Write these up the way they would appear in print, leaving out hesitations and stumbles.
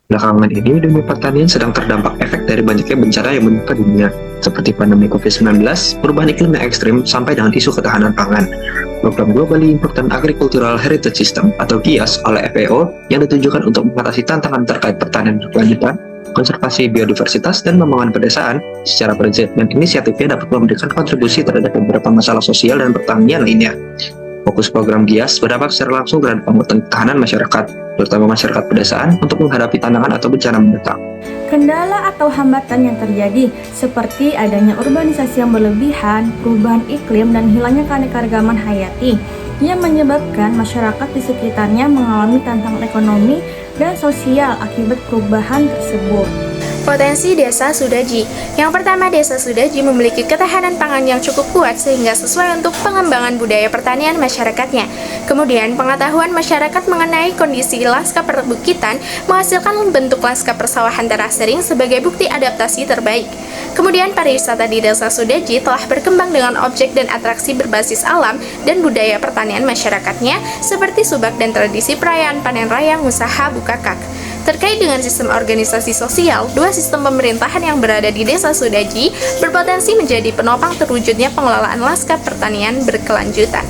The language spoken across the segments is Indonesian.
Belakangan ini, dunia pertanian sedang terdampak efek dari banyaknya bencana yang menimpa dunia, seperti pandemi COVID-19, perubahan iklim yang ekstrim, sampai dengan isu ketahanan pangan. Program Globally Important Agricultural Heritage System atau GIAS oleh FAO yang ditujukan untuk mengatasi tantangan terkait pertanian berkelanjutan, konservasi biodiversitas, dan pembangunan pedesaan. Secara prinsip dan inisiatifnya dapat memberikan kontribusi terhadap beberapa masalah sosial dan pertanian lainnya. Fokus program GIAS berdampak secara langsung terhadap penguatan ketahanan masyarakat, terutama masyarakat pedesaan, untuk menghadapi tantangan atau bencana mendatang. Kendala atau hambatan yang terjadi seperti adanya urbanisasi yang berlebihan, perubahan iklim, dan hilangnya keanekaragaman hayati yang menyebabkan masyarakat di sekitarnya mengalami tantangan ekonomi dan sosial akibat perubahan tersebut. Potensi Desa Sudaji. Yang pertama, Desa Sudaji memiliki ketahanan pangan yang cukup kuat sehingga sesuai untuk pengembangan budaya pertanian masyarakatnya. Kemudian, pengetahuan masyarakat mengenai kondisi lanskap perbukitan menghasilkan bentuk lanskap persawahan terasering sebagai bukti adaptasi terbaik. Kemudian, pariwisata di Desa Sudaji telah berkembang dengan objek dan atraksi berbasis alam dan budaya pertanian masyarakatnya seperti subak dan tradisi perayaan panen raya Ngusaha Bukakak. Terkait dengan sistem organisasi sosial, dua sistem pemerintahan yang berada di Desa Sudaji berpotensi menjadi penopang terwujudnya pengelolaan lanskap pertanian berkelanjutan.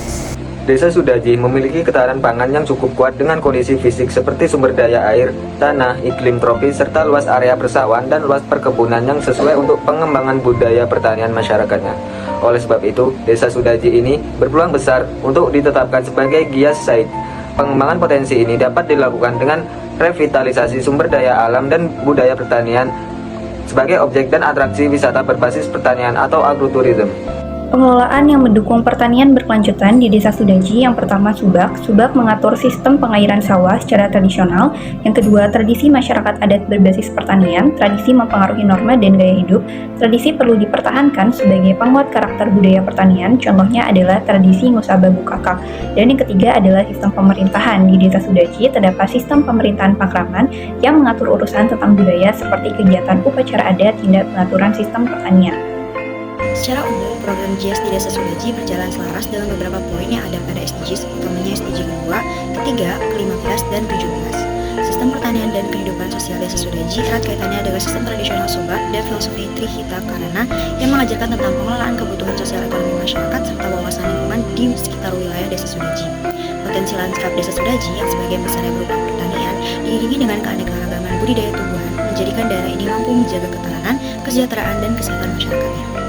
Desa Sudaji memiliki ketahanan pangan yang cukup kuat dengan kondisi fisik seperti sumber daya air, tanah, iklim tropis, serta luas area persawahan dan luas perkebunan yang sesuai untuk pengembangan budaya pertanian masyarakatnya. Oleh sebab itu, Desa Sudaji ini berpeluang besar untuk ditetapkan sebagai GIAS Site. Pengembangan potensi ini dapat dilakukan dengan revitalisasi sumber daya alam dan budaya pertanian sebagai objek dan atraksi wisata berbasis pertanian atau agroturism. Pengelolaan yang mendukung pertanian berkelanjutan di Desa Sudaji. Yang pertama, subak. Subak mengatur sistem pengairan sawah secara tradisional. Yang kedua, tradisi masyarakat adat berbasis pertanian. Tradisi mempengaruhi norma dan gaya hidup. Tradisi perlu dipertahankan sebagai penguat karakter budaya pertanian. Contohnya adalah tradisi Ngusaba Bukakak. Dan yang ketiga adalah sistem pemerintahan. Di Desa Sudaji terdapat sistem pemerintahan Pakraman yang mengatur urusan tentang budaya seperti kegiatan upacara adat hingga pengaturan sistem pertanian. Secara umum, program GIAS di Desa Sudaji berjalan selaras dalam beberapa poin yang ada pada SDGs, utamanya SDG kedua, ketiga, ke-15, dan 17. Sistem pertanian dan kehidupan sosial Desa Sudaji erat kaitannya dengan sistem tradisional Subak dan filosofi Trihita Karana yang mengajarkan tentang pengelolaan kebutuhan sosial ekonomi masyarakat serta wawasan lingkungan di sekitar wilayah Desa Sudaji. Potensi lanskap Desa Sudaji yang sebagian besarnya berupa pertanian diiringi dengan keanekaragaman budidaya tumbuhan menjadikan daerah ini mampu menjaga ketahanan, kesejahteraan, dan kesehatan masyarakatnya.